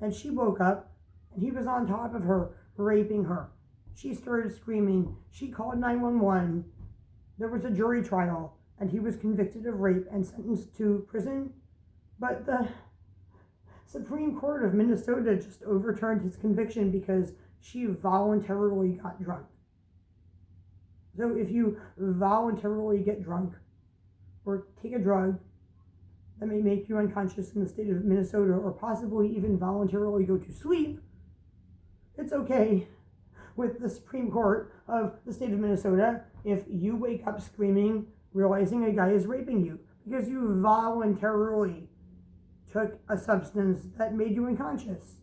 and she woke up, and he was on top of her, raping her. She started screaming. She called 911. There was a jury trial, and he was convicted of rape and sentenced to prison. But the Supreme Court of Minnesota just overturned his conviction because she voluntarily got drunk. So if you voluntarily get drunk or take a drug that may make you unconscious in the state of Minnesota, or possibly even voluntarily go to sleep, it's okay with the Supreme Court of the state of Minnesota if you wake up screaming, realizing a guy is raping you because you voluntarily took a substance that made you unconscious.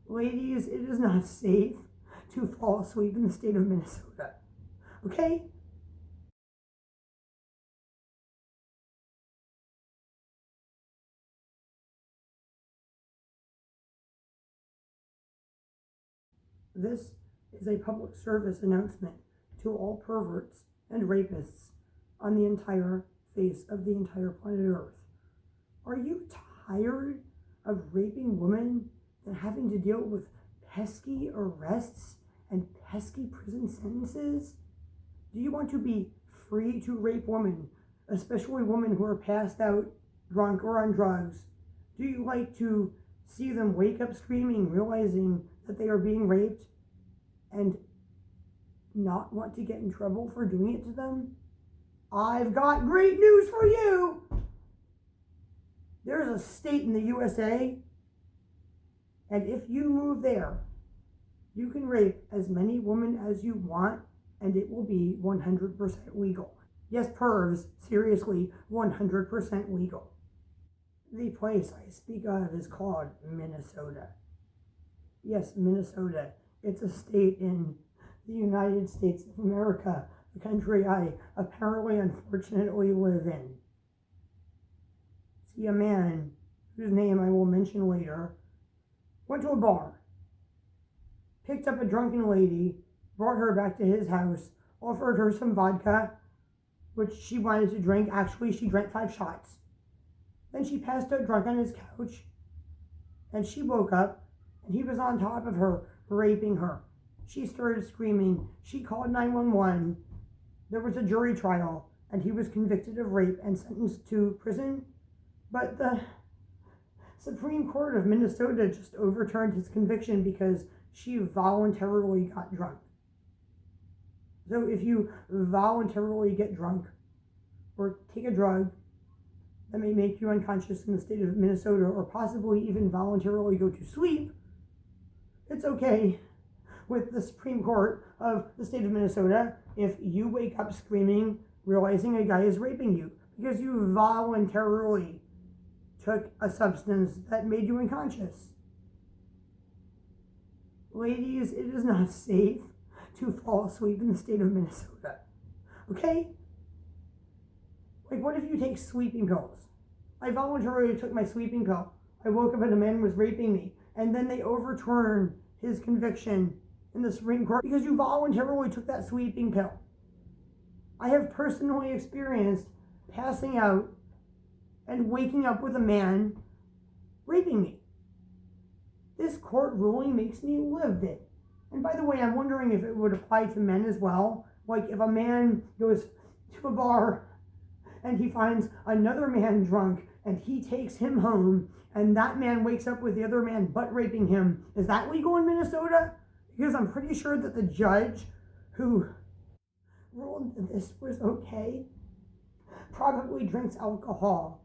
Ladies, it is not safe to fall asleep in the state of Minnesota. Okay? This is a public service announcement to all perverts and rapists on the entire face of the entire planet Earth. Are you tired of raping women and having to deal with pesky arrests and pesky prison sentences? Do you want to be free to rape women, especially women who are passed out, drunk, or on drugs? Do you like to see them wake up screaming, realizing that they are being raped, and not want to get in trouble for doing it to them? I've got great news for you! There's a state in the USA, and if you move there, you can rape as many women as you want, and it will be 100% legal. Yes, pervs, seriously, 100% legal. The place I speak of is called Minnesota. Yes, Minnesota. It's a state in the United States of America, the country I apparently, unfortunately, live in. See, a man, whose name I will mention later, went to a bar, picked up a drunken lady, brought her back to his house, offered her some vodka, which she wanted to drink. Actually, she drank 5 shots. Then she passed out drunk on his couch, and she woke up, and he was on top of her, raping her. She started screaming. She called 911. There was a jury trial, and he was convicted of rape and sentenced to prison. But the Supreme Court of Minnesota just overturned his conviction because she voluntarily got drunk. So if you voluntarily get drunk or take a drug that may make you unconscious in the state of Minnesota, or possibly even voluntarily go to sleep, it's okay with the Supreme Court of the state of Minnesota if you wake up screaming, realizing a guy is raping you because you voluntarily took a substance that made you unconscious. Ladies, it is not safe to fall asleep in the state of Minnesota. Okay? Like, what if you take sleeping pills? I voluntarily took my sleeping pill. I woke up and a man was raping me. And then they overturned his conviction in the Supreme Court because you voluntarily took that sleeping pill. I have personally experienced passing out and waking up with a man raping me. This court ruling makes me livid. And by the way, I'm wondering if it would apply to men as well. Like, if a man goes to a bar and he finds another man drunk and he takes him home and that man wakes up with the other man butt raping him, is that legal in Minnesota? Because I'm pretty sure that the judge who ruled that this was okay probably drinks alcohol.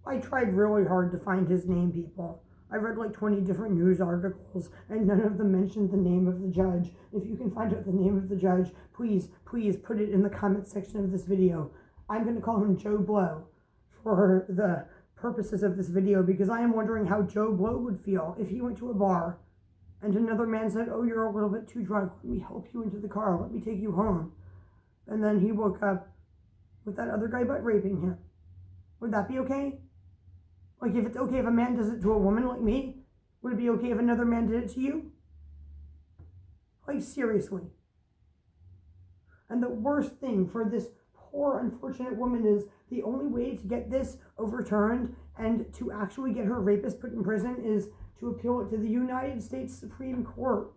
I tried really hard to find his name, people. I read like 20 different news articles and none of them mentioned the name of the judge. If you can find out the name of the judge, please put it in the comment section of this video. I'm going to call him Joe Blow for the purposes of this video, because I am wondering how Joe Blow would feel if he went to a bar and another man said, "Oh, you're a little bit too drunk. Let me help you into the car. Let me take you home." And then he woke up with that other guy butt raping him. Would that be okay? Like, if it's okay if a man does it to a woman like me, would it be okay if another man did it to you? Like, seriously. And the worst thing for this poor, unfortunate woman is the only way to get this overturned And to actually get her rapist put in prison is to appeal it to the United States Supreme Court.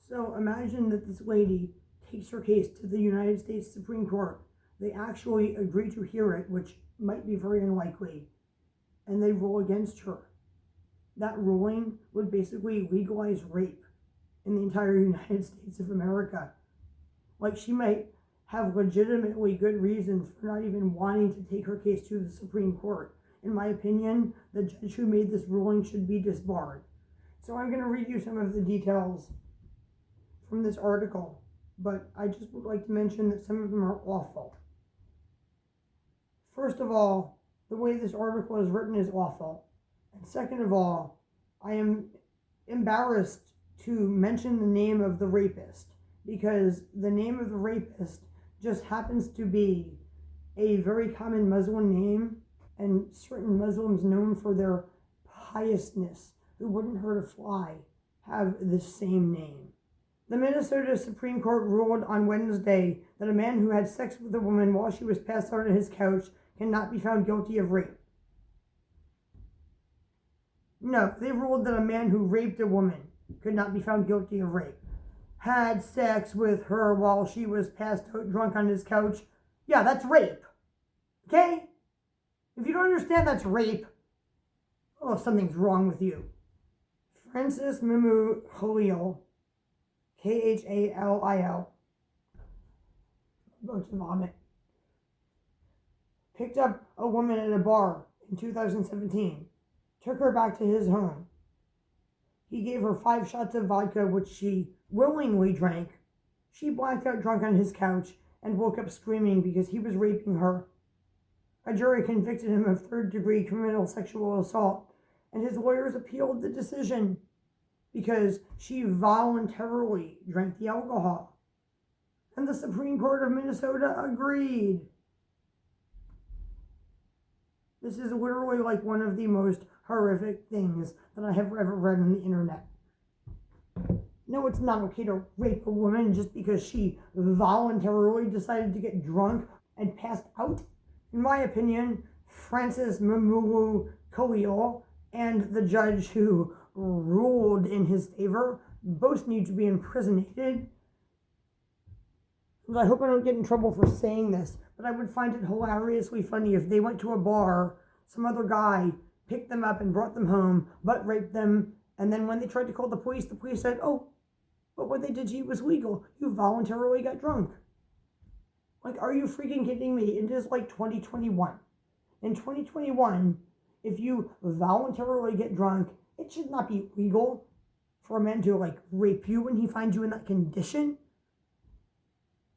So imagine that this lady takes her case to the United States Supreme Court. They actually agree to hear it, which might be very unlikely, and they rule against her. That ruling would basically legalize rape in the entire United States of America. Like, she might have legitimately good reasons for not even wanting to take her case to the Supreme Court. In my opinion, the judge who made this ruling should be disbarred. So I'm going to read you some of the details from this article, but I just would like to mention that some of them are awful. First of all, the way this article is written is awful. And second of all, I am embarrassed to mention the name of the rapist, because the name of the rapist just happens to be a very common Muslim name, and certain Muslims known for their piousness, who wouldn't hurt a fly, have the same name. The Minnesota Supreme Court ruled on Wednesday that a man who had sex with a woman while she was passed out on his couch cannot be found guilty of rape. No, they ruled that a man who raped a woman could not be found guilty of rape. Had sex with her while she was passed out drunk on his couch. Yeah, that's rape. Okay? If you don't understand that's rape, oh, something's wrong with you. Francis Mimu Khalil, Khalil, about to vomit, picked up a woman at a bar in 2017, took her back to his home. He gave her 5 shots of vodka, which she willingly drank. She blacked out drunk on his couch and woke up screaming because he was raping her. A jury convicted him of 3rd-degree criminal sexual assault, and his lawyers appealed the decision because she voluntarily drank the alcohol. And the Supreme Court of Minnesota agreed. This is literally like one of the most horrific things that I have ever read on the internet. No, it's not okay to rape a woman just because she voluntarily decided to get drunk and passed out. In my opinion, Francis Mamulu Khalil and the judge who ruled in his favor both need to be imprisonated. I hope I don't get in trouble for saying this, but I would find it hilariously funny if they went to a bar, some other guy picked them up and brought them home, butt raped them, and then when they tried to call the police said, oh, but what they did to you was legal. You voluntarily got drunk. Like, are you freaking kidding me? It is like 2021. In 2021, if you voluntarily get drunk, it should not be legal for a man to, like, rape you when he finds you in that condition.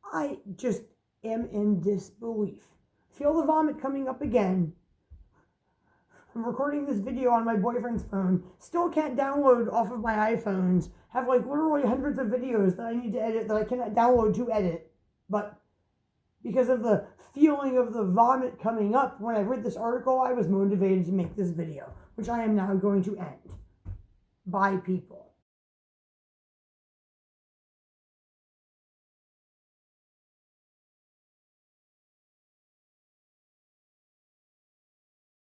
I just am in disbelief. Feel the vomit coming up again. I'm recording this video on my boyfriend's phone. Still can't download off of my iPhones. Have like literally hundreds of videos that I need to edit that I cannot download to edit. But because of the feeling of the vomit coming up when I read this article, I was motivated to make this video, which I am now going to end. Bye, people.